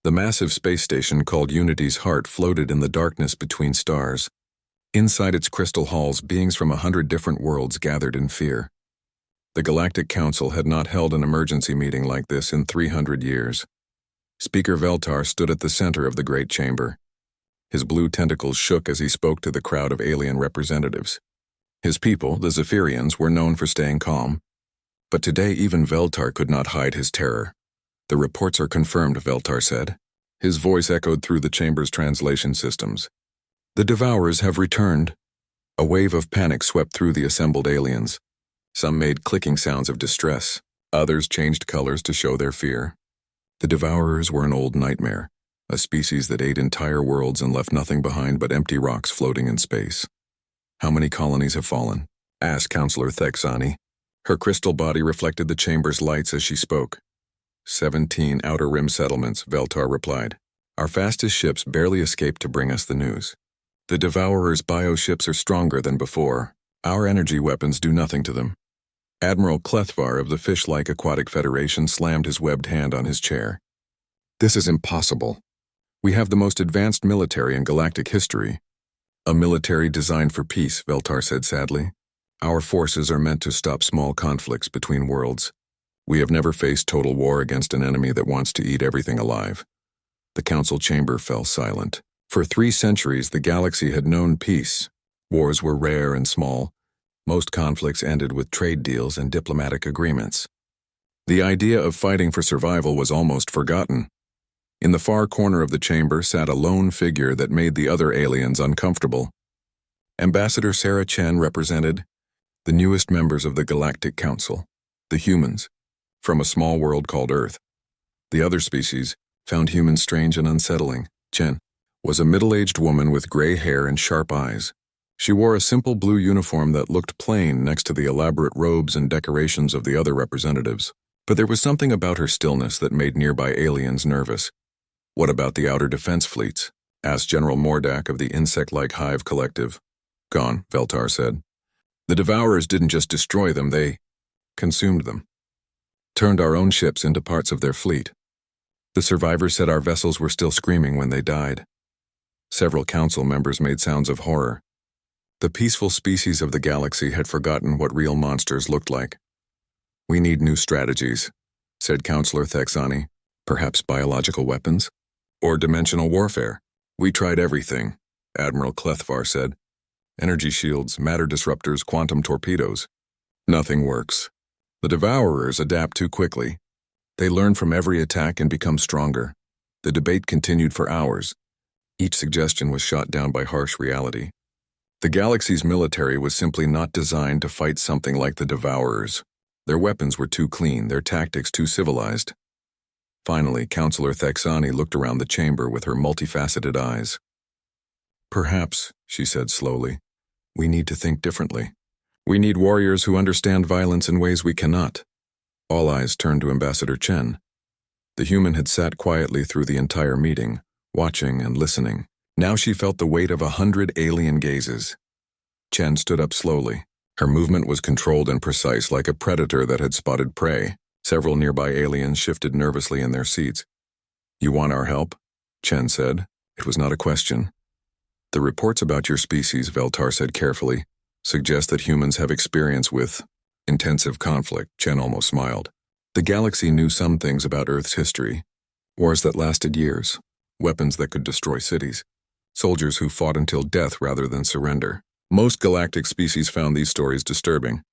The massive space station called Unity's Heart floated in the darkness between stars. Inside its crystal halls, beings from 100 different worlds gathered in fear. The Galactic Council had not held an emergency meeting like this in 300 years. Speaker Veltar stood at the center of the great chamber. His blue tentacles shook as he spoke to the crowd of alien representatives. His people, the Zephyrians, were known for staying calm. But today even Veltar could not hide his terror. "The reports are confirmed," Veltar said. His voice echoed through the chamber's translation systems. "The Devourers have returned." A wave of panic swept through the assembled aliens. Some made clicking sounds of distress. Others changed colors to show their fear. The Devourers were an old nightmare, a species that ate entire worlds and left nothing behind but empty rocks floating in space. "How many colonies have fallen?" asked Counselor Thexani. Her crystal body reflected the chamber's lights as she spoke. 17 outer rim settlements, Veltar replied. "Our fastest ships barely escaped to bring us the news. The Devourers' bioships are stronger than before. Our energy weapons do nothing to them." Admiral Clethvar of the Fish-like Aquatic Federation slammed his webbed hand on his chair. "This is impossible. We have the most advanced military in galactic history." "A military designed for peace," Veltar said sadly. "Our forces are meant to stop small conflicts between worlds. We have never faced total war against an enemy that wants to eat everything alive." The council chamber fell silent. For 3 centuries, the galaxy had known peace. Wars were rare and small. Most conflicts ended with trade deals and diplomatic agreements. The idea of fighting for survival was almost forgotten. In the far corner of the chamber sat a lone figure that made the other aliens uncomfortable. Ambassador Sarah Chen represented the newest members of the Galactic Council, the humans, from a small world called Earth. The other species found humans strange and unsettling. Chen was a middle-aged woman with gray hair and sharp eyes. She wore a simple blue uniform that looked plain next to the elaborate robes and decorations of the other representatives. But there was something about her stillness that made nearby aliens nervous. "What about the outer defense fleets?" asked General Mordak of the insect-like Hive Collective. "Gone," Veltar said. "The Devourers didn't just destroy them, they consumed them. Turned our own ships into parts of their fleet. The survivors said our vessels were still screaming when they died." Several council members made sounds of horror. The peaceful species of the galaxy had forgotten what real monsters looked like. "We need new strategies," said Counselor Thexani. "Perhaps biological weapons? Or dimensional warfare?" "We tried everything," Admiral Clethvar said. "Energy shields, matter disruptors, quantum torpedoes. Nothing works. The Devourers adapt too quickly. They learn from every attack and become stronger." The debate continued for hours. Each suggestion was shot down by harsh reality. The galaxy's military was simply not designed to fight something like the Devourers. Their weapons were too clean, their tactics too civilized. Finally, Counselor Thexani looked around the chamber with her multifaceted eyes. "Perhaps," she said slowly, "we need to think differently. We need warriors who understand violence in ways we cannot." All eyes turned to Ambassador Chen. The human had sat quietly through the entire meeting, watching and listening. Now she felt the weight of 100 alien gazes. Chen stood up slowly. Her movement was controlled and precise, like a predator that had spotted prey. Several nearby aliens shifted nervously in their seats. "You want our help?" Chen said. It was not a question. "The reports about your species," Veltar said carefully, "suggest that humans have experience with intensive conflict." Chen almost smiled. "The galaxy knew some things about Earth's history. Wars that lasted years. Weapons that could destroy cities. Soldiers who fought until death rather than surrender. Most galactic species found these stories disturbing."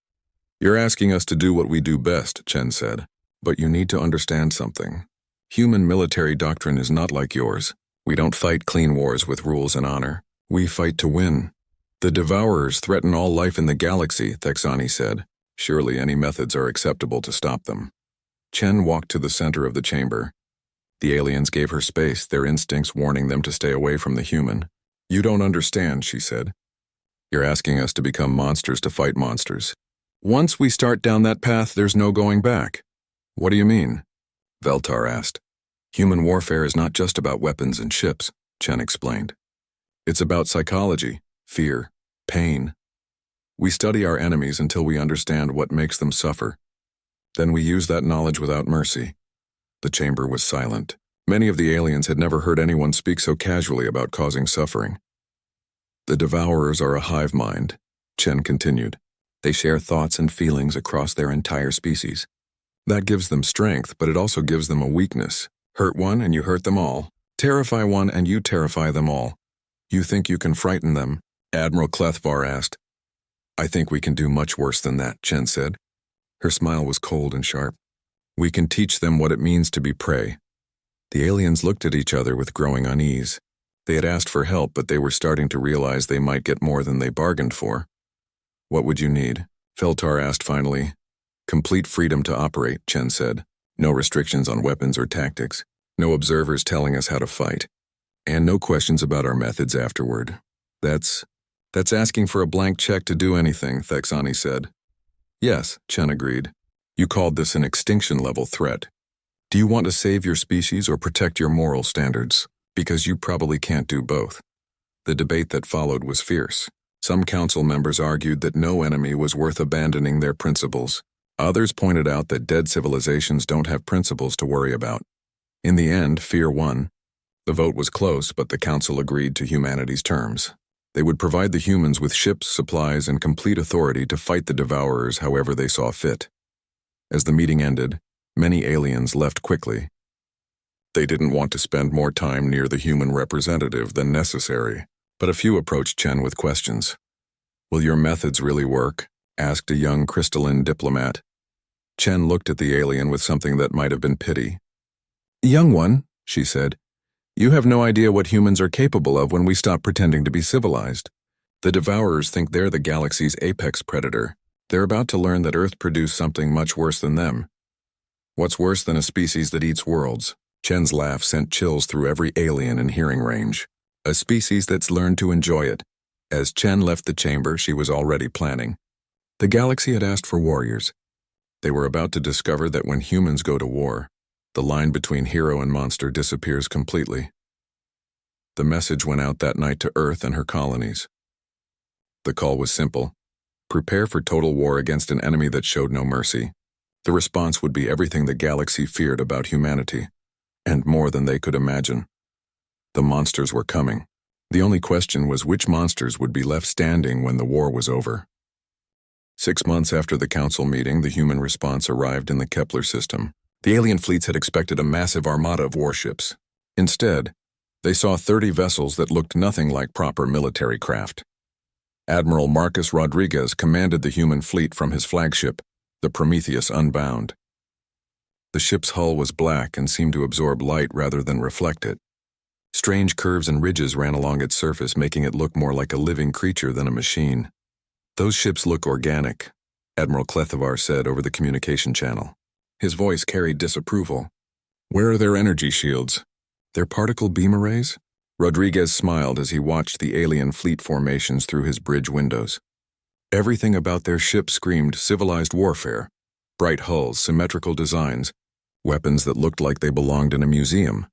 "You're asking us to do what we do best," Chen said. "But you need to understand something. Human military doctrine is not like yours. We don't fight clean wars with rules and honor. We fight to win. The Devourers threaten all life in the galaxy," Thexani said. "Surely any methods are acceptable to stop them." Chen walked to the center of the chamber. The aliens gave her space, their instincts warning them to stay away from the human. "You don't understand," she said. "You're asking us to become monsters to fight monsters. Once we start down that path, there's no going back." "What do you mean?" Veltar asked. "Human warfare is not just about weapons and ships," Chen explained. "It's about psychology, fear, pain. We study our enemies until we understand what makes them suffer. Then we use that knowledge without mercy." The chamber was silent. Many of the aliens had never heard anyone speak so casually about causing suffering. The Devourers are a hive mind, Chen continued. They share thoughts and feelings across their entire species. That gives them strength, but it also gives them a weakness. Hurt one and you hurt them all. Terrify one and you terrify them all. You think you can frighten them? Admiral Clethvar asked. I think we can do much worse than that, Chen said. Her smile was cold and sharp. We can teach them what it means to be prey. The aliens looked at each other with growing unease. They had asked for help, but they were starting to realize they might get more than they bargained for. What would you need? Feltar asked finally. Complete freedom to operate, Chen said. No restrictions on weapons or tactics. No observers telling us how to fight. And no questions about our methods afterward. That's asking for a blank check to do anything, Thexani said. Yes, Chen agreed. You called this an extinction-level threat. Do you want to save your species or protect your moral standards? Because you probably can't do both. The debate that followed was fierce. Some council members argued that no enemy was worth abandoning their principles. Others pointed out that dead civilizations don't have principles to worry about. In the end, fear won. The vote was close, but the council agreed to humanity's terms. They would provide the humans with ships, supplies, and complete authority to fight the Devourers however they saw fit. As the meeting ended, many aliens left quickly. They didn't want to spend more time near the human representative than necessary, but a few approached Chen with questions. Will your methods really work? Asked a young crystalline diplomat. Chen looked at the alien with something that might have been pity. Young one, she said, you have no idea what humans are capable of when we stop pretending to be civilized. The Devourers think they're the galaxy's apex predator. They're about to learn that Earth produced something much worse than them. What's worse than a species that eats worlds? Chen's laugh sent chills through every alien in hearing range. A species that's learned to enjoy it. As Chen left the chamber, she was already planning. The galaxy had asked for warriors. They were about to discover that when humans go to war, the line between hero and monster disappears completely. The message went out that night to Earth and her colonies. The call was simple. Prepare for total war against an enemy that showed no mercy. The response would be everything the galaxy feared about humanity, and more than they could imagine. The monsters were coming. The only question was which monsters would be left standing when the war was over. 6 months after the council meeting, the human response arrived in the Kepler system. The alien fleets had expected a massive armada of warships. Instead, they saw 30 vessels that looked nothing like proper military craft. Admiral Marcus Rodriguez commanded the human fleet from his flagship, the Prometheus Unbound. The ship's hull was black and seemed to absorb light rather than reflect it. Strange curves and ridges ran along its surface, making it look more like a living creature than a machine. Those ships look organic, Admiral Clethvar said over the communication channel. His voice carried disapproval. Where are their energy shields? Their particle beam arrays? Rodriguez smiled as he watched the alien fleet formations through his bridge windows. Everything about their ship screamed civilized warfare. Bright hulls, symmetrical designs, weapons that looked like they belonged in a museum.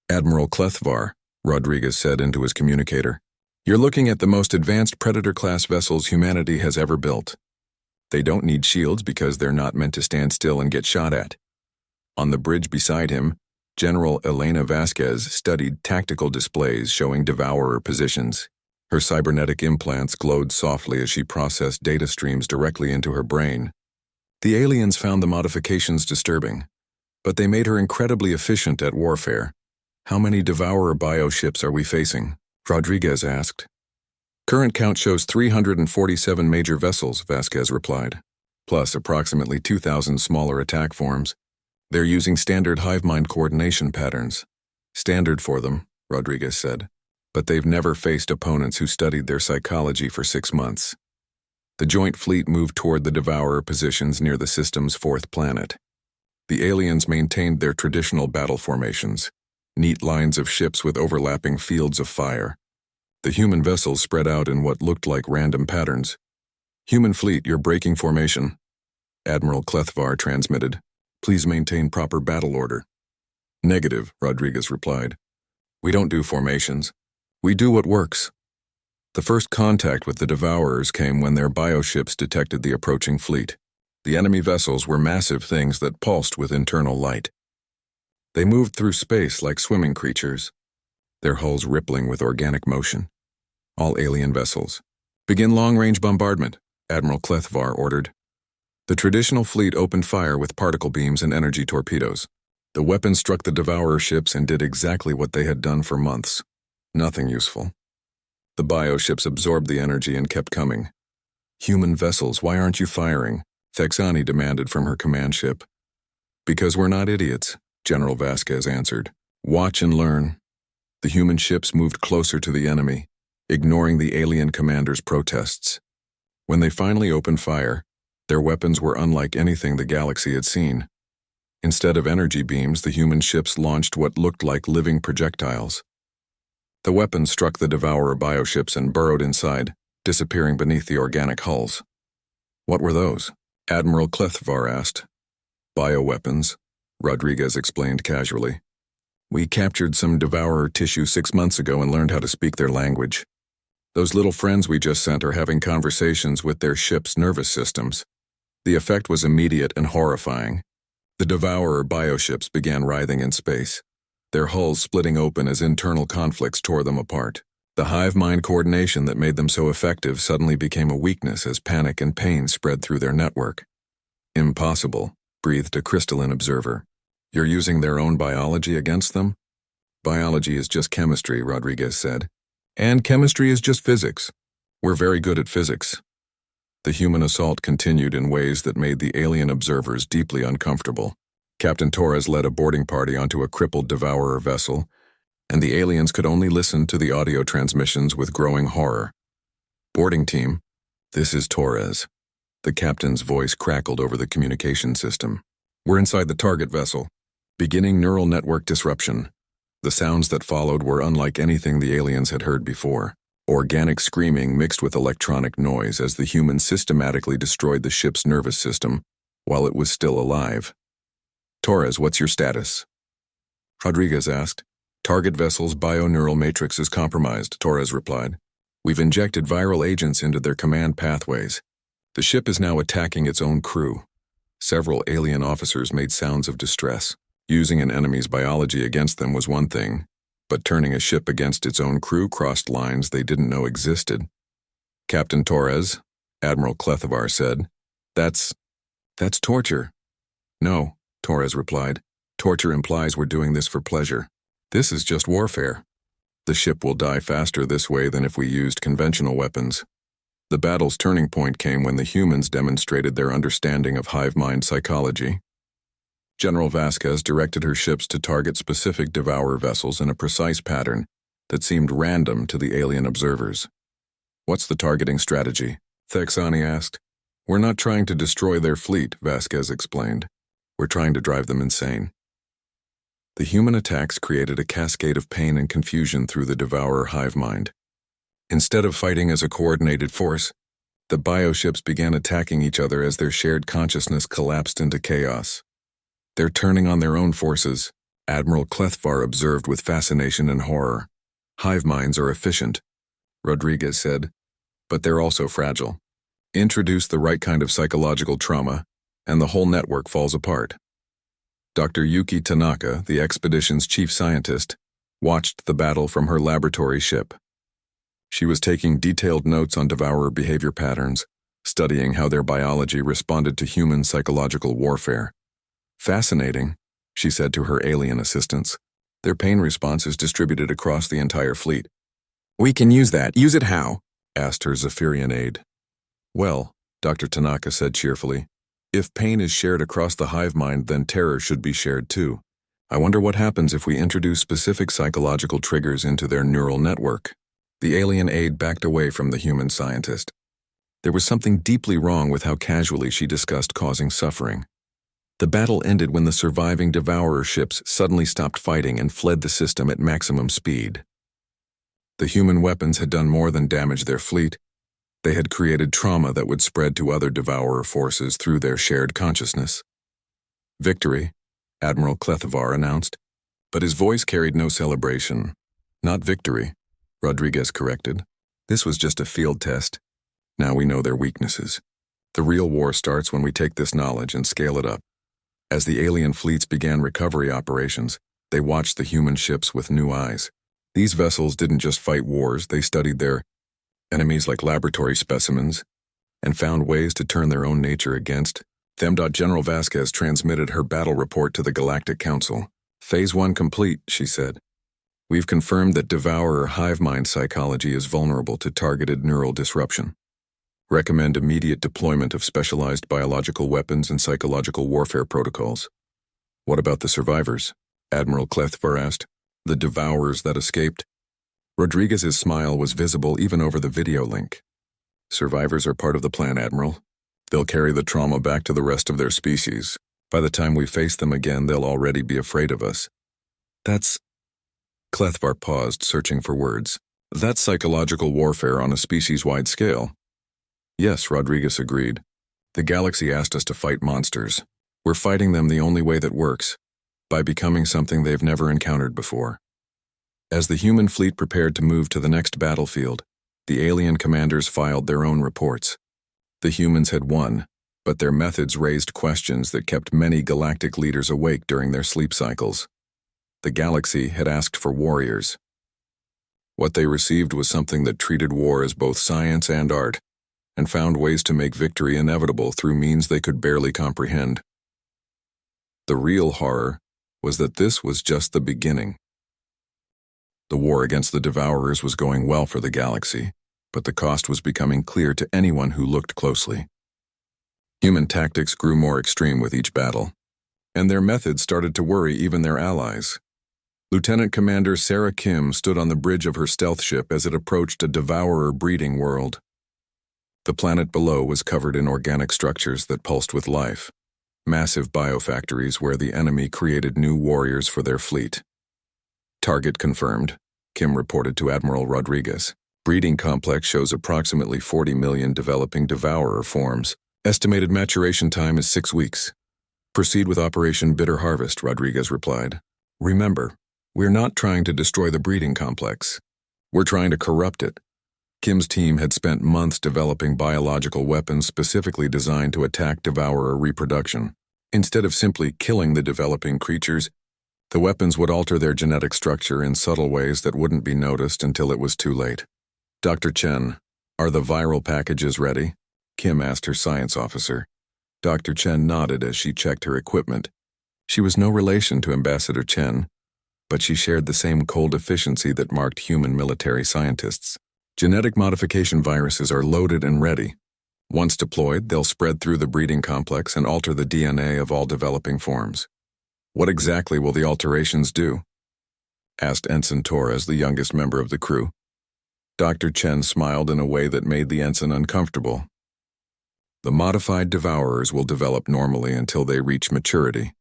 Admiral Clethvar, Rodriguez said into his communicator, you're looking at the most advanced Predator-class vessels humanity has ever built. They don't need shields because they're not meant to stand still and get shot at. On the bridge beside him, General Elena Vasquez studied tactical displays showing Devourer positions. Her cybernetic implants glowed softly as she processed data streams directly into her brain. The aliens found the modifications disturbing, but they made her incredibly efficient at warfare. How many Devourer bioships are we facing? Rodriguez asked. Current count shows 347 major vessels, Vasquez replied, plus approximately 2,000 smaller attack forms. They're using standard hive mind coordination patterns. Standard for them, Rodriguez said, but they've never faced opponents who studied their psychology for 6 months. The joint fleet moved toward the Devourer positions near the system's 4th planet. The aliens maintained their traditional battle formations, neat lines of ships with overlapping fields of fire. The human vessels spread out in what looked like random patterns. Human fleet, you're breaking formation. Admiral Clethvar transmitted. Please maintain proper battle order. Negative, Rodriguez replied. We don't do formations. We do what works. The first contact with the Devourers came when their bioships detected the approaching fleet. The enemy vessels were massive things that pulsed with internal light. They moved through space like swimming creatures, their hulls rippling with organic motion. All alien vessels. Begin long-range bombardment, Admiral Clethvar ordered. The traditional fleet opened fire with particle beams and energy torpedoes. The weapons struck the Devourer ships and did exactly what they had done for months. Nothing useful. The bioships absorbed the energy and kept coming. Human vessels, why aren't you firing? Thexani demanded from her command ship. Because we're not idiots, General Vasquez answered. Watch and learn. The human ships moved closer to the enemy, ignoring the alien commander's protests. When they finally opened fire, their weapons were unlike anything the galaxy had seen. Instead of energy beams, the human ships launched what looked like living projectiles. The weapons struck the Devourer bioships and burrowed inside, disappearing beneath the organic hulls. What were those? Admiral Clethvar asked. Bioweapons, Rodriguez explained casually. We captured some Devourer tissue 6 months ago and learned how to speak their language. Those little friends we just sent are having conversations with their ship's nervous systems. The effect was immediate and horrifying. The Devourer bioships began writhing in space, their hulls splitting open as internal conflicts tore them apart. The hive mind coordination that made them so effective suddenly became a weakness as panic and pain spread through their network. Impossible, breathed a crystalline observer. You're using their own biology against them? Biology is just chemistry, Rodriguez said. And chemistry is just physics. We're very good at physics. The human assault continued in ways that made the alien observers deeply uncomfortable. Captain Torres led a boarding party onto a crippled Devourer vessel, and the aliens could only listen to the audio transmissions with growing horror. Boarding team, this is Torres. The captain's voice crackled over the communication system. We're inside the target vessel. Beginning neural network disruption. The sounds that followed were unlike anything the aliens had heard before. Organic screaming mixed with electronic noise as the humans systematically destroyed the ship's nervous system while it was still alive. Torres, what's your status? Rodriguez asked. Target vessel's bioneural matrix is compromised, Torres replied. We've injected viral agents into their command pathways. The ship is now attacking its own crew. Several alien officers made sounds of distress. Using an enemy's biology against them was one thing, but turning a ship against its own crew crossed lines they didn't know existed. Captain Torres, Admiral Clethvar said, That's torture. No, Torres replied. Torture implies we're doing this for pleasure. This is just warfare. The ship will die faster this way than if we used conventional weapons. The battle's turning point came when the humans demonstrated their understanding of hive mind psychology. General Vasquez directed her ships to target specific Devourer vessels in a precise pattern that seemed random to the alien observers. What's the targeting strategy? Thexani asked. We're not trying to destroy their fleet, Vasquez explained. We're trying to drive them insane. The human attacks created a cascade of pain and confusion through the Devourer hive mind. Instead of fighting as a coordinated force, the bioships began attacking each other as their shared consciousness collapsed into chaos. They're turning on their own forces, Admiral Clethvar observed with fascination and horror. Hive minds are efficient, Rodriguez said, but they're also fragile. Introduce the right kind of psychological trauma, and the whole network falls apart. Dr. Yuki Tanaka, the expedition's chief scientist, watched the battle from her laboratory ship. She was taking detailed notes on Devourer behavior patterns, studying how their biology responded to human psychological warfare. Fascinating, she said to her alien assistants. Their pain response is distributed across the entire fleet. We can use that. Use it how? Asked her Zephyrian aide. Well, Dr. Tanaka said cheerfully, if pain is shared across the hive mind, then terror should be shared too. I wonder what happens if we introduce specific psychological triggers into their neural network. The alien aide backed away from the human scientist. There was something deeply wrong with how casually she discussed causing suffering. The battle ended when the surviving Devourer ships suddenly stopped fighting and fled the system at maximum speed. The human weapons had done more than damage their fleet. They had created trauma that would spread to other Devourer forces through their shared consciousness. Victory, Admiral Clethvar announced, but his voice carried no celebration. Not victory, Rodriguez corrected. This was just a field test. Now we know their weaknesses. The real war starts when we take this knowledge and scale it up. As the alien fleets began recovery operations, they watched the human ships with new eyes. These vessels didn't just fight wars, they studied their enemies like laboratory specimens and found ways to turn their own nature against them. General Vasquez transmitted her battle report to the Galactic Council. Phase 1 complete, she said. We've confirmed that devourer hive mind psychology is vulnerable to targeted neural disruption. Recommend immediate deployment of specialized biological weapons and psychological warfare protocols. What about the survivors? Admiral Clethvar asked. The devourers that escaped? Rodriguez's smile was visible even over the video link. Survivors are part of the plan, Admiral. They'll carry the trauma back to the rest of their species. By the time we face them again, they'll already be afraid of us. That's... Clethvar paused, searching for words. That's psychological warfare on a species-wide scale. Yes, Rodriguez agreed. The galaxy asked us to fight monsters. We're fighting them the only way that works, by becoming something they've never encountered before. As the human fleet prepared to move to the next battlefield, the alien commanders filed their own reports. The humans had won, but their methods raised questions that kept many galactic leaders awake during their sleep cycles. The galaxy had asked for warriors. What they received was something that treated war as both science and art, and found ways to make victory inevitable through means they could barely comprehend. The real horror was that this was just the beginning. The war against the Devourers was going well for the galaxy, but the cost was becoming clear to anyone who looked closely. Human tactics grew more extreme with each battle, and their methods started to worry even their allies. Lieutenant Commander Sarah Kim stood on the bridge of her stealth ship as it approached a devourer breeding world. The planet below was covered in organic structures that pulsed with life, massive biofactories where the enemy created new warriors for their fleet. Target confirmed, Kim reported to Admiral Rodriguez. Breeding complex shows approximately 40 million developing devourer forms. Estimated maturation time is 6 weeks. Proceed with Operation Bitter Harvest, Rodriguez replied. Remember, we're not trying to destroy the breeding complex. We're trying to corrupt it. Kim's team had spent months developing biological weapons specifically designed to attack devourer reproduction. Instead of simply killing the developing creatures, the weapons would alter their genetic structure in subtle ways that wouldn't be noticed until it was too late. Dr. Chen, are the viral packages ready? Kim asked her science officer. Dr. Chen nodded as she checked her equipment. She was no relation to Ambassador Chen, but she shared the same cold efficiency that marked human military scientists. Genetic modification viruses are loaded and ready. Once deployed, they'll spread through the breeding complex and alter the DNA of all developing forms. What exactly will the alterations do? Asked Ensign Torres, the youngest member of the crew. Dr. Chen smiled in a way that made the ensign uncomfortable. The modified devourers will develop normally until they reach maturity.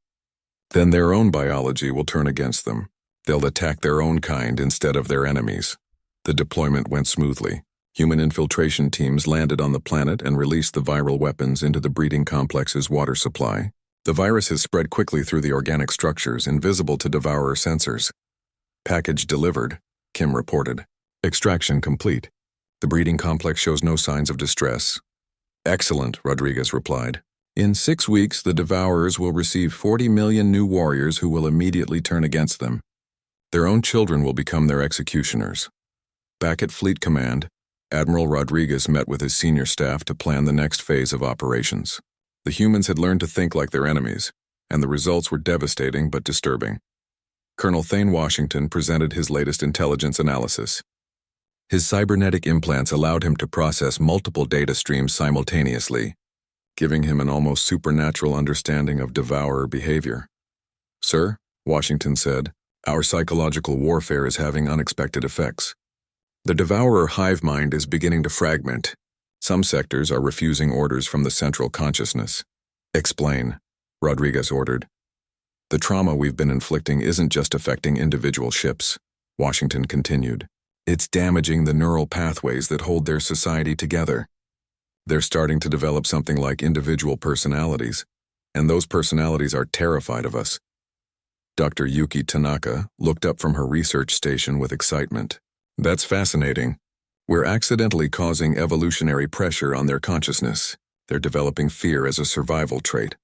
Then their own biology will turn against them. They'll attack their own kind instead of their enemies. The deployment went smoothly. Human infiltration teams landed on the planet and released the viral weapons into the breeding complex's water supply. The virus has spread quickly through the organic structures, invisible to devourer sensors. Package delivered, Kim reported. Extraction complete. The breeding complex shows no signs of distress. Excellent, Rodriguez replied. In 6 weeks, the devourers will receive 40 million new warriors who will immediately turn against them. Their own children will become their executioners. Back at Fleet Command, Admiral Rodriguez met with his senior staff to plan the next phase of operations. The humans had learned to think like their enemies, and the results were devastating but disturbing. Colonel Thane Washington presented his latest intelligence analysis. His cybernetic implants allowed him to process multiple data streams simultaneously, giving him an almost supernatural understanding of devourer behavior. Sir, Washington said, our psychological warfare is having unexpected effects. The devourer hive mind is beginning to fragment. Some sectors are refusing orders from the central consciousness. Explain, Rodriguez ordered. The trauma we've been inflicting isn't just affecting individual ships, Washington continued. It's damaging the neural pathways that hold their society together. They're starting to develop something like individual personalities, and those personalities are terrified of us. Dr. Yuki Tanaka looked up from her research station with excitement. That's fascinating. We're accidentally causing evolutionary pressure on their consciousness. They're developing fear as a survival trait.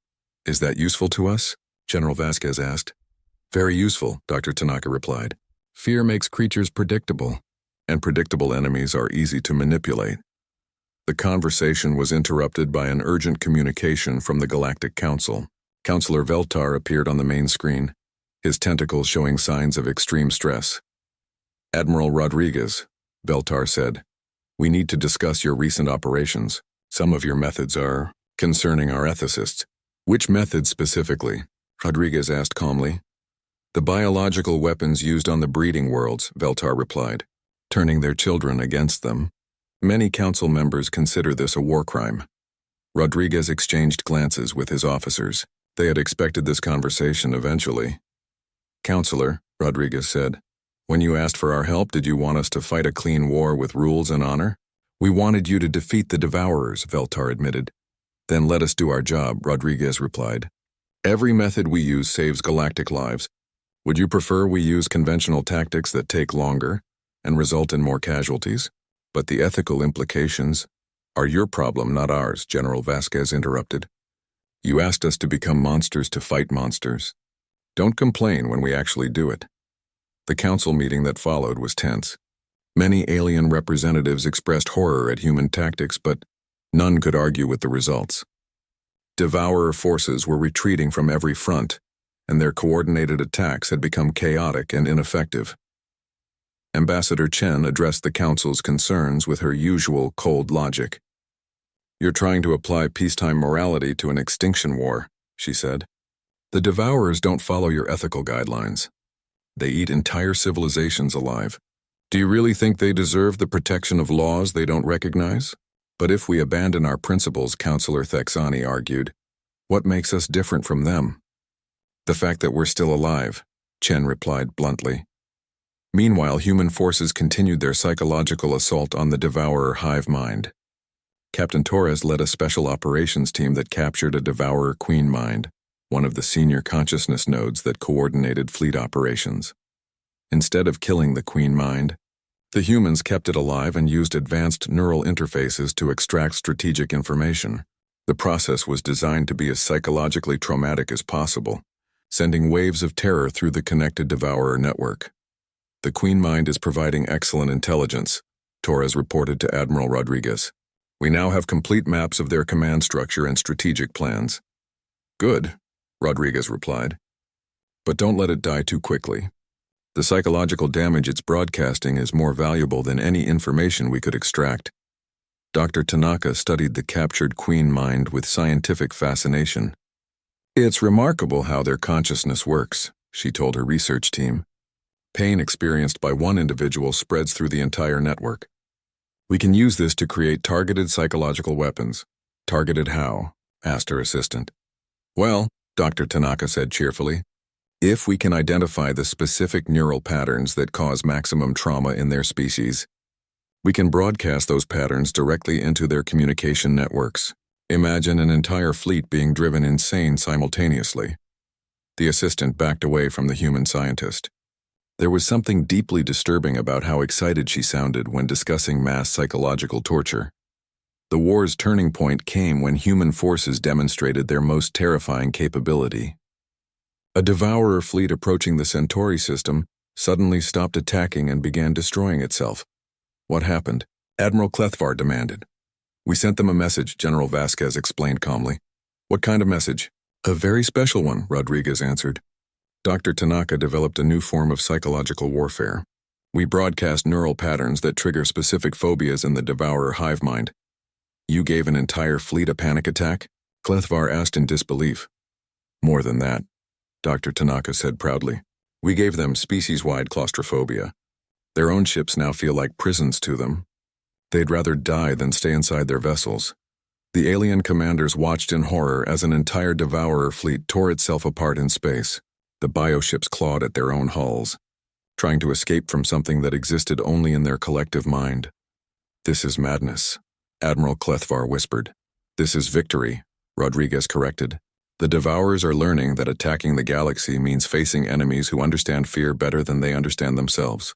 Is that useful to us? General Vasquez asked. Very useful, Dr. Tanaka replied. Fear makes creatures predictable, and predictable enemies are easy to manipulate. The conversation was interrupted by an urgent communication from the Galactic Council. Counselor Veltar appeared on the main screen, his tentacles showing signs of extreme stress. Admiral Rodriguez, Veltar said, we need to discuss your recent operations. Some of your methods are concerning our ethicists. Which methods specifically? Rodriguez asked calmly. The biological weapons used on the breeding worlds, Veltar replied, turning their children against them. Many council members consider this a war crime. Rodriguez exchanged glances with his officers. They had expected this conversation eventually. Counselor, Rodriguez said, when you asked for our help, did you want us to fight a clean war with rules and honor? We wanted you to defeat the Devourers, Veltar admitted. Then let us do our job, Rodriguez replied. Every method we use saves galactic lives. Would you prefer we use conventional tactics that take longer and result in more casualties? But the ethical implications are your problem, not ours, General Vasquez interrupted. You asked us to become monsters to fight monsters. Don't complain when we actually do it. The council meeting that followed was tense. Many alien representatives expressed horror at human tactics, but none could argue with the results. Devourer forces were retreating from every front, and their coordinated attacks had become chaotic and ineffective. Ambassador Chen addressed the council's concerns with her usual cold logic. You're trying to apply peacetime morality to an extinction war, she said. The Devourers don't follow your ethical guidelines. They eat entire civilizations alive. Do you really think they deserve the protection of laws they don't recognize? But if we abandon our principles, Counselor Thexani argued, what makes us different from them? The fact that we're still alive, Chen replied bluntly. Meanwhile, human forces continued their psychological assault on the Devourer hive mind. Captain Torres led a special operations team that captured a Devourer queen mind, one of the senior consciousness nodes that coordinated fleet operations. Instead of killing the queen mind, the humans kept it alive and used advanced neural interfaces to extract strategic information. The process was designed to be as psychologically traumatic as possible, sending waves of terror through the connected Devourer network. The queen mind is providing excellent intelligence, Torres reported to Admiral Rodriguez. We now have complete maps of their command structure and strategic plans. Good, Rodriguez replied. But don't let it die too quickly. The psychological damage it's broadcasting is more valuable than any information we could extract. Dr. Tanaka studied the captured queen mind with scientific fascination. It's remarkable how their consciousness works, she told her research team. Pain experienced by one individual spreads through the entire network. We can use this to create targeted psychological weapons. Targeted how? Asked her assistant. Well, Dr. Tanaka said cheerfully, if we can identify the specific neural patterns that cause maximum trauma in their species, we can broadcast those patterns directly into their communication networks. Imagine an entire fleet being driven insane simultaneously. The assistant backed away from the human scientist. There was something deeply disturbing about how excited she sounded when discussing mass psychological torture. The war's turning point came when human forces demonstrated their most terrifying capability. A Devourer fleet approaching the Centauri system suddenly stopped attacking and began destroying itself. What happened? Admiral Clethvar demanded. We sent them a message, General Vasquez explained calmly. What kind of message? A very special one, Rodriguez answered. Dr. Tanaka developed a new form of psychological warfare. We broadcast neural patterns that trigger specific phobias in the Devourer hive mind. You gave an entire fleet a panic attack? Clethvar asked in disbelief. More than that, Dr. Tanaka said proudly. We gave them species-wide claustrophobia. Their own ships now feel like prisons to them. They'd rather die than stay inside their vessels. The alien commanders watched in horror as an entire Devourer fleet tore itself apart in space. The bioships clawed at their own hulls, trying to escape from something that existed only in their collective mind. This is madness, Admiral Clethvar whispered. This is victory, Rodriguez corrected. The Devourers are learning that attacking the galaxy means facing enemies who understand fear better than they understand themselves.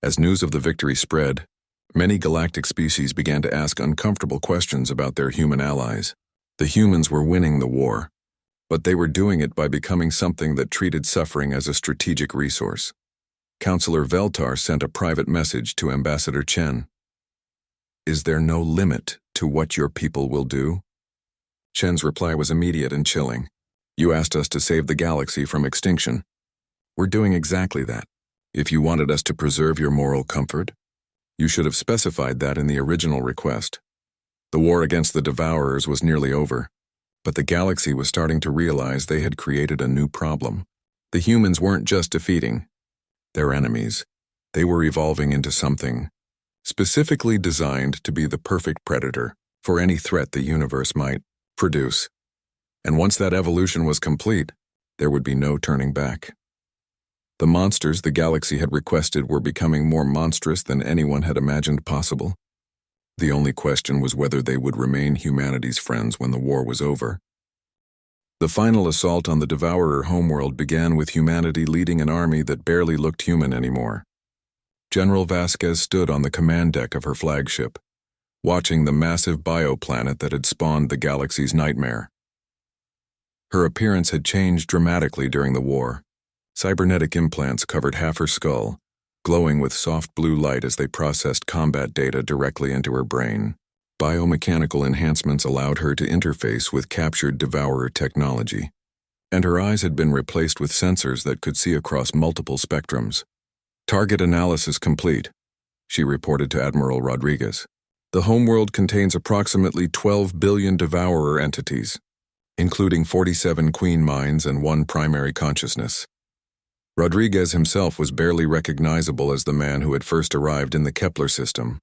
As news of the victory spread, many galactic species began to ask uncomfortable questions about their human allies. The humans were winning the war, But they were doing it by becoming something that treated suffering as a strategic resource. Counselor Veltar sent a private message to Ambassador Chen. "Is there no limit to what your people will do?" Chen's reply was immediate and chilling. "You asked us to save the galaxy from extinction. We're doing exactly that. If you wanted us to preserve your moral comfort, you should have specified that in the original request." The war against the Devourers was nearly over, but the galaxy was starting to realize they had created a new problem. The humans weren't just defeating their enemies. They were evolving into something specifically designed to be the perfect predator for any threat the universe might produce. And once that evolution was complete, there would be no turning back. The monsters the galaxy had requested were becoming more monstrous than anyone had imagined possible. The only question was whether they would remain humanity's friends when the war was over. The final assault on the Devourer homeworld began with humanity leading an army that barely looked human anymore. General Vasquez stood on the command deck of her flagship, watching the massive bioplanet that had spawned the galaxy's nightmare. Her appearance had changed dramatically during the war. Cybernetic implants covered half her skull, glowing with soft blue light as they processed combat data directly into her brain. Biomechanical enhancements allowed her to interface with captured Devourer technology, and her eyes had been replaced with sensors that could see across multiple spectrums. "Target analysis complete," she reported to Admiral Rodriguez. "The homeworld contains approximately 12 billion Devourer entities, including 47 queen minds and 1 primary consciousness." Rodriguez himself was barely recognizable as the man who had first arrived in the Kepler system.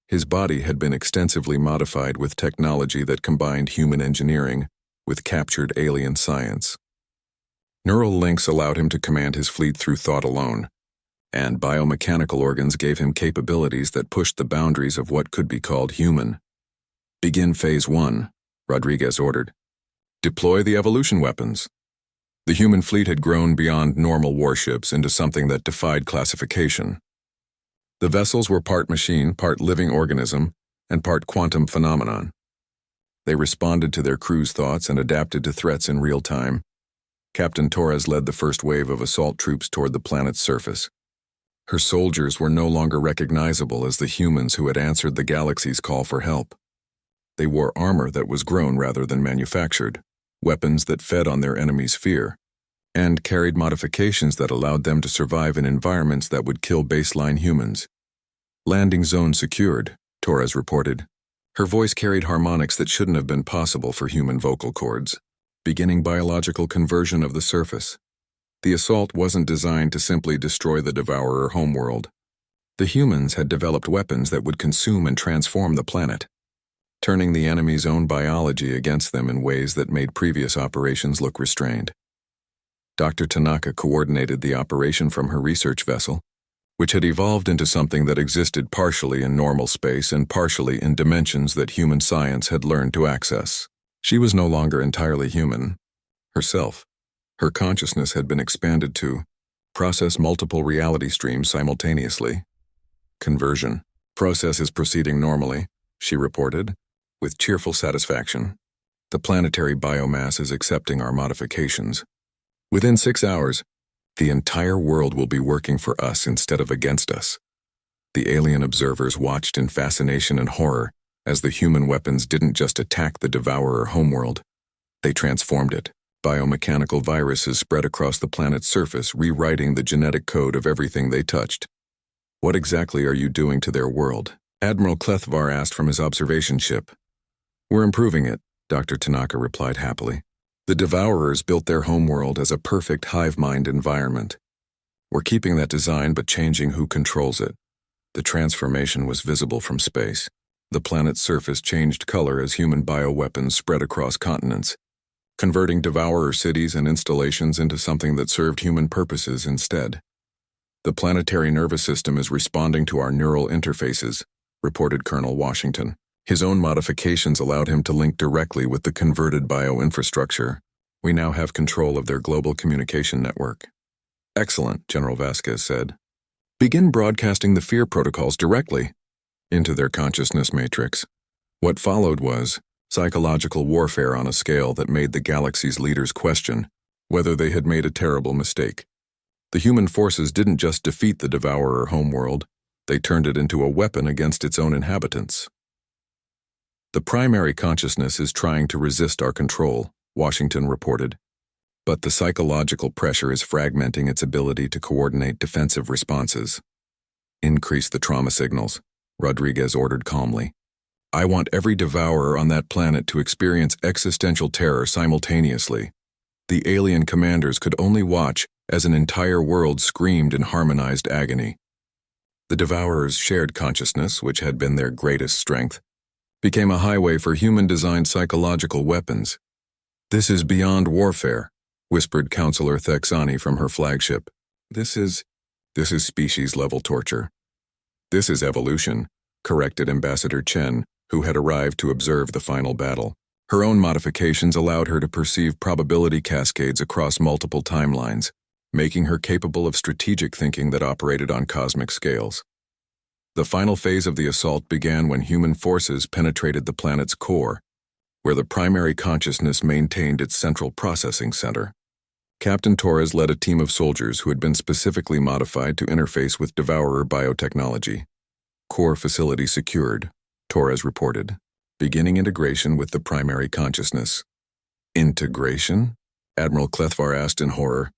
His body had been extensively modified with technology that combined human engineering with captured alien science. Neural links allowed him to command his fleet through thought alone, and biomechanical organs gave him capabilities that pushed the boundaries of what could be called human. "Begin Phase 1, Rodriguez ordered. "Deploy the evolution weapons." The human fleet had grown beyond normal warships into something that defied classification. The vessels were part machine, part living organism, and part quantum phenomenon. They responded to their crew's thoughts and adapted to threats in real time. Captain Torres led the first wave of assault troops toward the planet's surface. Her soldiers were no longer recognizable as the humans who had answered the galaxy's call for help. They wore armor that was grown rather than manufactured, weapons that fed on their enemies' fear, and carried modifications that allowed them to survive in environments that would kill baseline humans. "Landing zone secured," Torres reported. Her voice carried harmonics that shouldn't have been possible for human vocal cords. "Beginning biological conversion of the surface." The assault wasn't designed to simply destroy the Devourer homeworld. The humans had developed weapons that would consume and transform the planet, turning the enemy's own biology against them in ways that made previous operations look restrained. Dr. Tanaka coordinated the operation from her research vessel, which had evolved into something that existed partially in normal space and partially in dimensions that human science had learned to access. She was no longer entirely human herself. Her consciousness had been expanded to process multiple reality streams simultaneously. "Conversion process is proceeding normally," she reported, with cheerful satisfaction. "The planetary biomass is accepting our modifications. Within 6 hours, the entire world will be working for us instead of against us." The alien observers watched in fascination and horror as the human weapons didn't just attack the Devourer homeworld, they transformed it. Biomechanical viruses spread across the planet's surface, rewriting the genetic code of everything they touched. "What exactly are you doing to their world?" Admiral Klethvar asked from his observation ship. "We're improving it," Dr. Tanaka replied happily. "The Devourers built their homeworld as a perfect hive mind environment. We're keeping that design but changing who controls it." The transformation was visible from space. The planet's surface changed color as human bioweapons spread across continents, converting Devourer cities and installations into something that served human purposes instead. "The planetary nervous system is responding to our neural interfaces," reported Colonel Washington. His own modifications allowed him to link directly with the converted bioinfrastructure. "We now have control of their global communication network." "Excellent," General Vasquez said. "Begin broadcasting the fear protocols directly into their consciousness matrix." What followed was Psychological warfare on a scale that made the galaxy's leaders question whether they had made a terrible mistake. The human forces didn't just defeat the Devourer homeworld, they turned it into a weapon against its own inhabitants. The primary consciousness is trying to resist our control, Washington reported. But the psychological pressure is fragmenting its ability to coordinate defensive responses. Increase the trauma signals, Rodriguez ordered calmly. I want every devourer on that planet to experience existential terror simultaneously. The alien commanders could only watch as an entire world screamed in harmonized agony. The devourers' shared consciousness, which had been their greatest strength, became a highway for human-designed psychological weapons. This is beyond warfare, whispered Counselor Thexani from her flagship. This is species-level torture. This is evolution, corrected Ambassador Chen, who had arrived to observe the final battle. Her own modifications allowed her to perceive probability cascades across multiple timelines, making her capable of strategic thinking that operated on cosmic scales. The final phase of the assault began when human forces penetrated the planet's core, where the primary consciousness maintained its central processing center. Captain Torres led a team of soldiers who had been specifically modified to interface with Devourer biotechnology. Core facility secured, Torres reported, beginning integration with the primary consciousness. Integration? Admiral Clethvar asked in horror.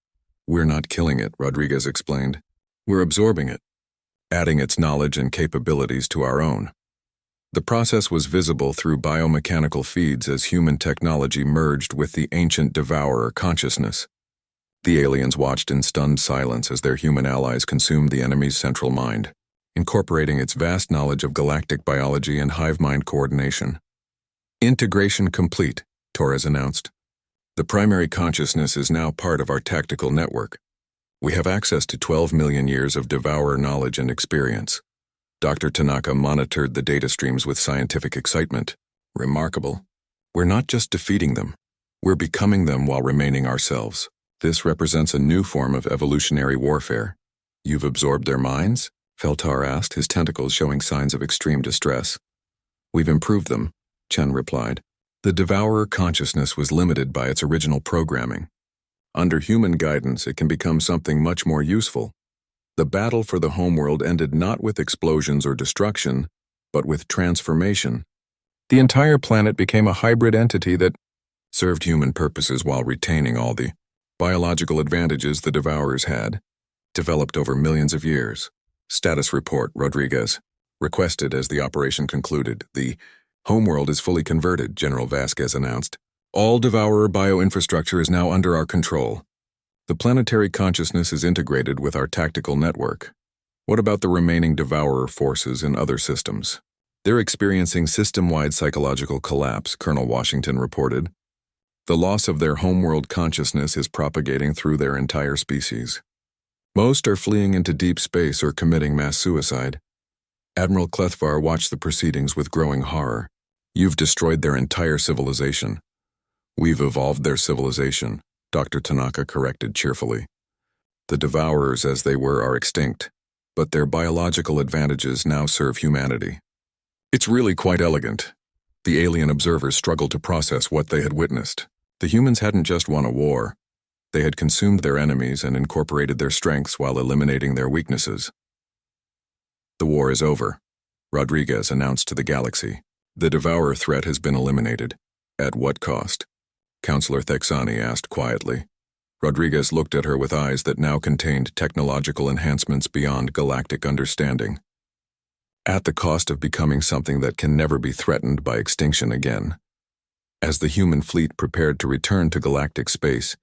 We're not killing it, Rodriguez explained. We're absorbing it, adding its knowledge and capabilities to our own. The process was visible through biomechanical feeds as human technology merged with the ancient Devourer consciousness. The aliens watched in stunned silence as their human allies consumed the enemy's central mind, incorporating its vast knowledge of galactic biology and hive-mind coordination. Integration complete, Torres announced. The primary consciousness is now part of our tactical network. We have access to 12 million years of Devourer knowledge and experience. Dr. Tanaka monitored the data streams with scientific excitement. Remarkable. We're not just defeating them. We're becoming them while remaining ourselves. This represents a new form of evolutionary warfare. You've absorbed their minds? Feltar asked, his tentacles showing signs of extreme distress. We've improved them, Chen replied. The Devourer consciousness was limited by its original programming. Under human guidance, it can become something much more useful. The battle for the homeworld ended not with explosions or destruction, but with transformation. The entire planet became a hybrid entity that served human purposes while retaining all the biological advantages the Devourers had, developed over millions of years. Status report, Rodriguez. Requested as the operation concluded. The homeworld is fully converted, General Vasquez announced. All Devourer bioinfrastructure is now under our control. The planetary consciousness is integrated with our tactical network. What about the remaining Devourer forces in other systems? They're experiencing system-wide psychological collapse, Colonel Washington reported. The loss of their homeworld consciousness is propagating through their entire species. Most are fleeing into deep space or committing mass suicide. Admiral Clethvar watched the proceedings with growing horror. You've destroyed their entire civilization. We've evolved their civilization, Dr. Tanaka corrected cheerfully. The Devourers as they were are extinct, but their biological advantages now serve humanity. It's really quite elegant. The alien observers struggled to process what they had witnessed. The humans hadn't just won a war. They had consumed their enemies and incorporated their strengths while eliminating their weaknesses. The war is over, Rodriguez announced to the galaxy. The Devourer threat has been eliminated. At what cost? Counselor Thexani asked quietly. Rodriguez looked at her with eyes that now contained technological enhancements beyond galactic understanding. At the cost of becoming something that can never be threatened by extinction again. As the human fleet prepared to return to galactic space,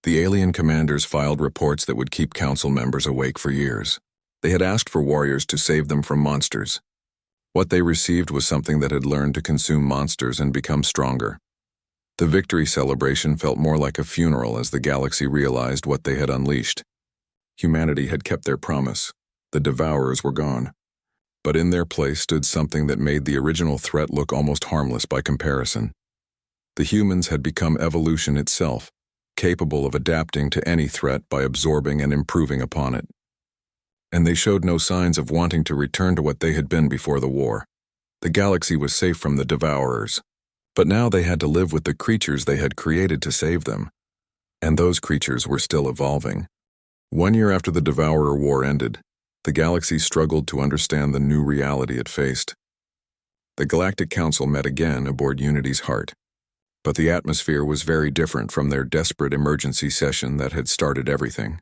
the alien commanders filed reports that would keep council members awake for years. They had asked for warriors to save them from monsters. What they received was something that had learned to consume monsters and become stronger. The victory celebration felt more like a funeral as the galaxy realized what they had unleashed. Humanity had kept their promise. The Devourers were gone. But in their place stood something that made the original threat look almost harmless by comparison. The humans had become evolution itself, capable of adapting to any threat by absorbing and improving upon it. And they showed no signs of wanting to return to what they had been before the war. The galaxy was safe from the Devourers. But now they had to live with the creatures they had created to save them. And those creatures were still evolving. 1 year after the Devourer War ended, the galaxy struggled to understand the new reality it faced. The Galactic Council met again aboard Unity's Heart, but the atmosphere was very different from their desperate emergency session that had started everything.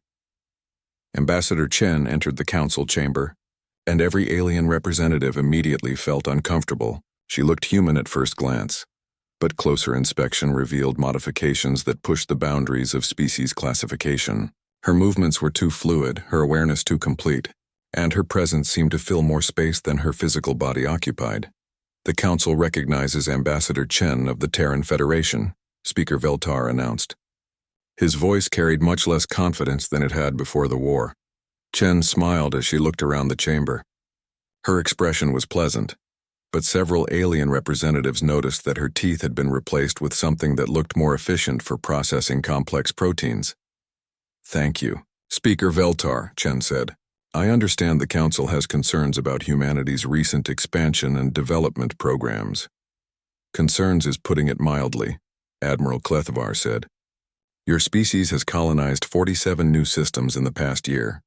Ambassador Chen entered the council chamber, and every alien representative immediately felt uncomfortable. She looked human at first glance, but closer inspection revealed modifications that pushed the boundaries of species classification. Her movements were too fluid, her awareness too complete, and her presence seemed to fill more space than her physical body occupied. The Council recognizes Ambassador Chen of the Terran Federation, Speaker Veltar announced. His voice carried much less confidence than it had before the war. Chen smiled as she looked around the chamber. Her expression was pleasant, but several alien representatives noticed that her teeth had been replaced with something that looked more efficient for processing complex proteins. "Thank you, Speaker Veltar," Chen said. "I understand the Council has concerns about humanity's recent expansion and development programs." "Concerns is putting it mildly," Admiral Clethvar said. "Your species has colonized 47 new systems in the past year.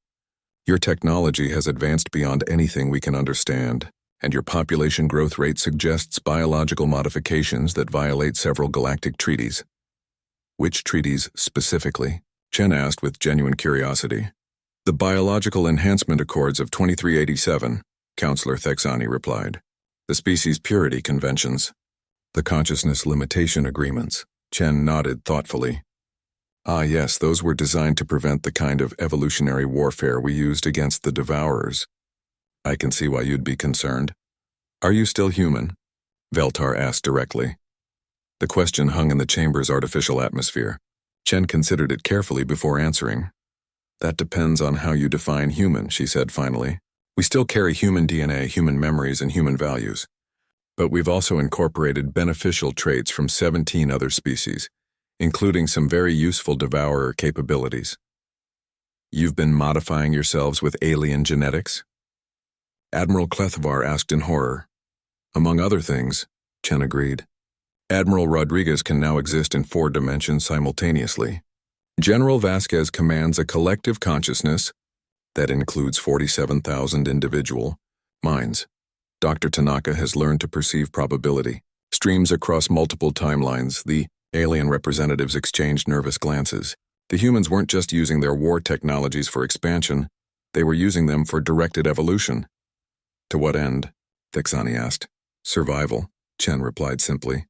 Your technology has advanced beyond anything we can understand, and your population growth rate suggests biological modifications that violate several galactic treaties." "Which treaties specifically?" Chen asked with genuine curiosity. "The Biological Enhancement Accords of 2387, Counselor Thexani replied. "The Species Purity Conventions." "The Consciousness Limitation Agreements," Chen nodded thoughtfully. "Ah yes, those were designed to prevent the kind of evolutionary warfare we used against the Devourers." "I can see why you'd be concerned. Are you still human?" Veltar asked directly. The question hung in the chamber's artificial atmosphere. Chen considered it carefully before answering. "That depends on how you define human," she said finally. "We still carry human DNA, human memories, and human values. But we've also incorporated beneficial traits from 17 other species, including some very useful devourer capabilities." "You've been modifying yourselves with alien genetics?" Admiral Clethvar asked in horror. "Among other things," Chen agreed. "Admiral Rodriguez can now exist in 4 dimensions simultaneously. General Vasquez commands a collective consciousness that includes 47,000 individual minds. Dr. Tanaka has learned to perceive probability, streams across multiple timelines. The alien representatives exchanged nervous glances. The humans weren't just using their war technologies for expansion, they were using them for directed evolution." "To what end?" Thexani asked. "Survival," Chen replied simply.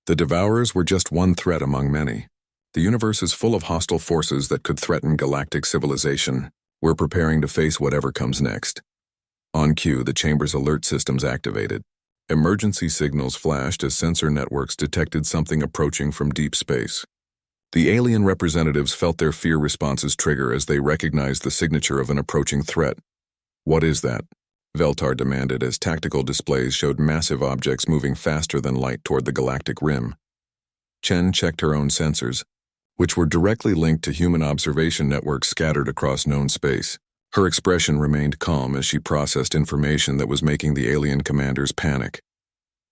"The Devourers were just one threat among many. The universe is full of hostile forces that could threaten galactic civilization. We're preparing to face whatever comes next." On cue, the chamber's alert systems activated. Emergency signals flashed as sensor networks detected something approaching from deep space. The alien representatives felt their fear responses trigger as they recognized the signature of an approaching threat. "What is that?" Veltar demanded as tactical displays showed massive objects moving faster than light toward the galactic rim. Chen checked her own sensors, which were directly linked to human observation networks scattered across known space. Her expression remained calm as she processed information that was making the alien commanders panic.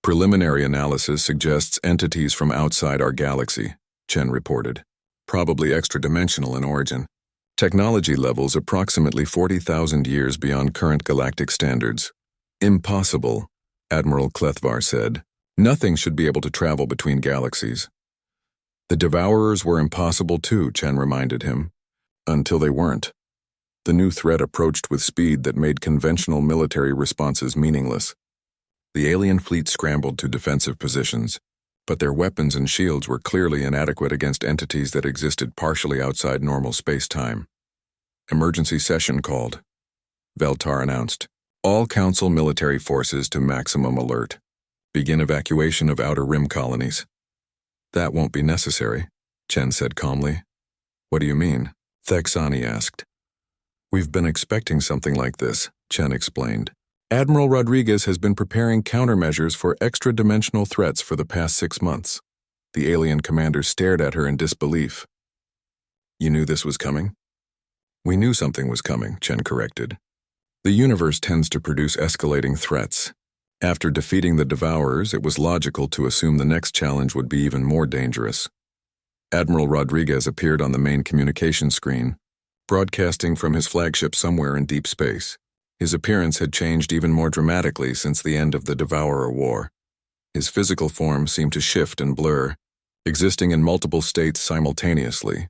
"Preliminary analysis suggests entities from outside our galaxy," Chen reported. "Probably extra-dimensional in origin. Technology levels approximately 40,000 years beyond current galactic standards." "Impossible," Admiral Clethvar said. "Nothing should be able to travel between galaxies." "The Devourers were impossible too," Chen reminded him. "Until they weren't. The new threat approached with speed that made conventional military responses meaningless. The alien fleet scrambled to defensive positions, but their weapons and shields were clearly inadequate against entities that existed partially outside normal space-time. "Emergency session called," Veltar announced. "All Council military forces to maximum alert. Begin evacuation of Outer Rim colonies." "That won't be necessary," Chen said calmly. "What do you mean?" Thexani asked. "We've been expecting something like this," Chen explained. "Admiral Rodriguez has been preparing countermeasures for extra-dimensional threats for the past 6 months." The alien commander stared at her in disbelief. "You knew this was coming?" "We knew something was coming," Chen corrected. "The universe tends to produce escalating threats, After defeating the Devourers, it was logical to assume the next challenge would be even more dangerous. Admiral Rodriguez appeared on the main communication screen, broadcasting from his flagship somewhere in deep space. His appearance had changed even more dramatically since the end of the Devourer War. His physical form seemed to shift and blur, existing in multiple states simultaneously.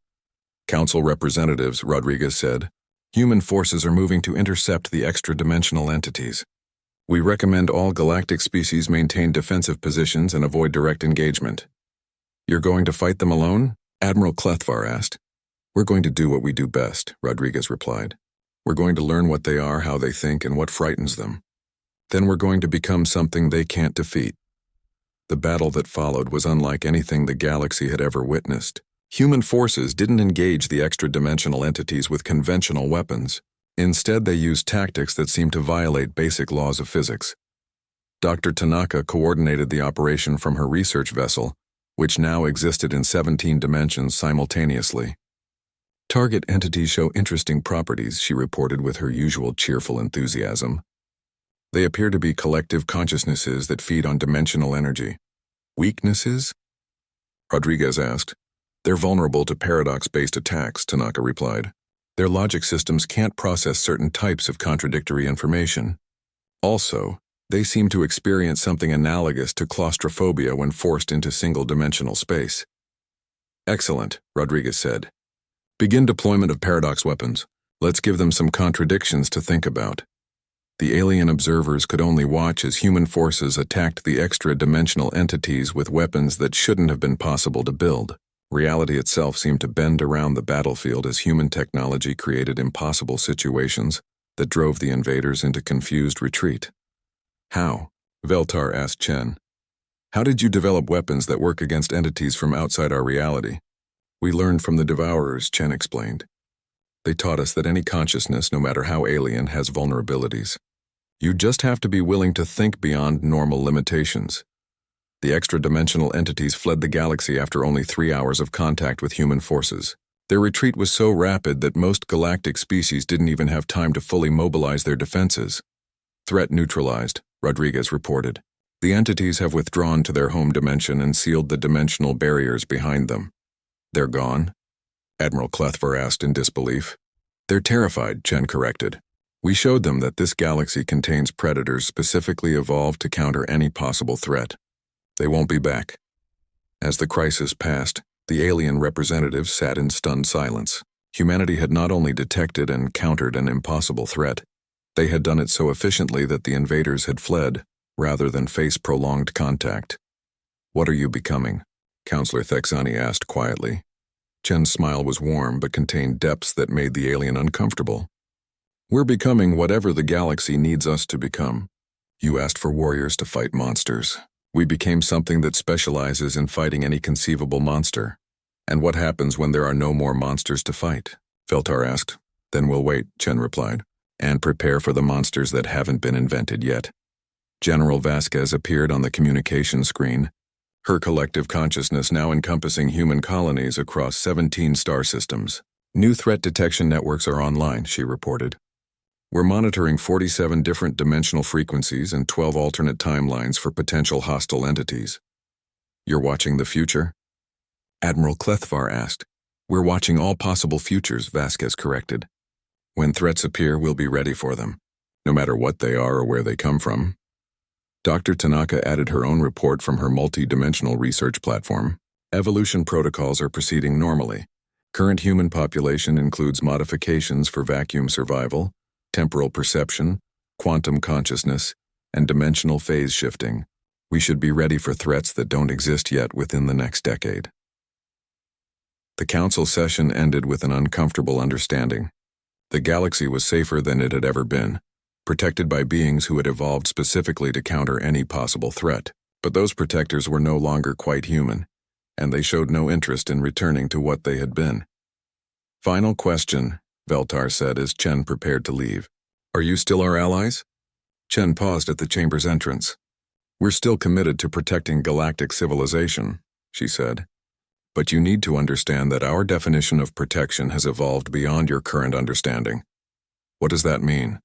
Council representatives, Rodriguez said, human forces are moving to intercept the extra-dimensional entities. We recommend all galactic species maintain defensive positions and avoid direct engagement. You're going to fight them alone? Admiral Clethvar asked. We're going to do what we do best, Rodriguez replied. We're going to learn what they are, how they think, and what frightens them. Then we're going to become something they can't defeat. The battle that followed was unlike anything the galaxy had ever witnessed. Human forces didn't engage the extra-dimensional entities with conventional weapons. Instead, they used tactics that seemed to violate basic laws of physics. Dr. Tanaka coordinated the operation from her research vessel, which now existed in 17 dimensions simultaneously. Target entities show interesting properties, she reported with her usual cheerful enthusiasm. They appear to be collective consciousnesses that feed on dimensional energy. Weaknesses? Rodriguez asked. They're vulnerable to paradox-based attacks, Tanaka replied. Their logic systems can't process certain types of contradictory information. Also, they seem to experience something analogous to claustrophobia when forced into single-dimensional space. Excellent, Rodriguez said. Begin deployment of paradox weapons. Let's give them some contradictions to think about. The alien observers could only watch as human forces attacked the extra-dimensional entities with weapons that shouldn't have been possible to build. Reality itself seemed to bend around the battlefield as human technology created impossible situations that drove the invaders into confused retreat. How? Veltar asked Chen. How did you develop weapons that work against entities from outside our reality? We learned from the Devourers, Chen explained. They taught us that any consciousness, no matter how alien, has vulnerabilities. You just have to be willing to think beyond normal limitations. The extra-dimensional entities fled the galaxy after only 3 hours of contact with human forces. Their retreat was so rapid that most galactic species didn't even have time to fully mobilize their defenses. Threat neutralized, Rodriguez reported. The entities have withdrawn to their home dimension and sealed the dimensional barriers behind them. They're gone? Admiral Clethvar asked in disbelief. They're terrified, Chen corrected. We showed them that this galaxy contains predators specifically evolved to counter any possible threat. They won't be back. As the crisis passed, the alien representatives sat in stunned silence. Humanity had not only detected and countered an impossible threat, they had done it so efficiently that the invaders had fled, rather than face prolonged contact. What are you becoming? Counselor Thexani asked quietly. Chen's smile was warm but contained depths that made the alien uncomfortable. We're becoming whatever the galaxy needs us to become. You asked for warriors to fight monsters. We became something that specializes in fighting any conceivable monster. And what happens when there are no more monsters to fight? Veltar asked. Then we'll wait, Chen replied, and prepare for the monsters that haven't been invented yet. General Vasquez appeared on the communication screen, her collective consciousness now encompassing human colonies across 17 star systems. New threat detection networks are online, she reported. We're monitoring 47 different dimensional frequencies and 12 alternate timelines for potential hostile entities. You're watching the future? Admiral Clethvar asked. We're watching all possible futures, Vasquez corrected. When threats appear, we'll be ready for them, no matter what they are or where they come from. Dr. Tanaka added her own report from her multi-dimensional research platform. Evolution protocols are proceeding normally. Current human population includes modifications for vacuum survival, temporal perception, quantum consciousness, and dimensional phase shifting. We should be ready for threats that don't exist yet within the next decade. The council session ended with an uncomfortable understanding. The galaxy was safer than it had ever been, protected by beings who had evolved specifically to counter any possible threat. But those protectors were no longer quite human, and they showed no interest in returning to what they had been. Final question, Veltar said as Chen prepared to leave. Are you still our allies? Chen paused at the chamber's entrance. We're still committed to protecting galactic civilization, she said. But you need to understand that our definition of protection has evolved beyond your current understanding. What does that mean?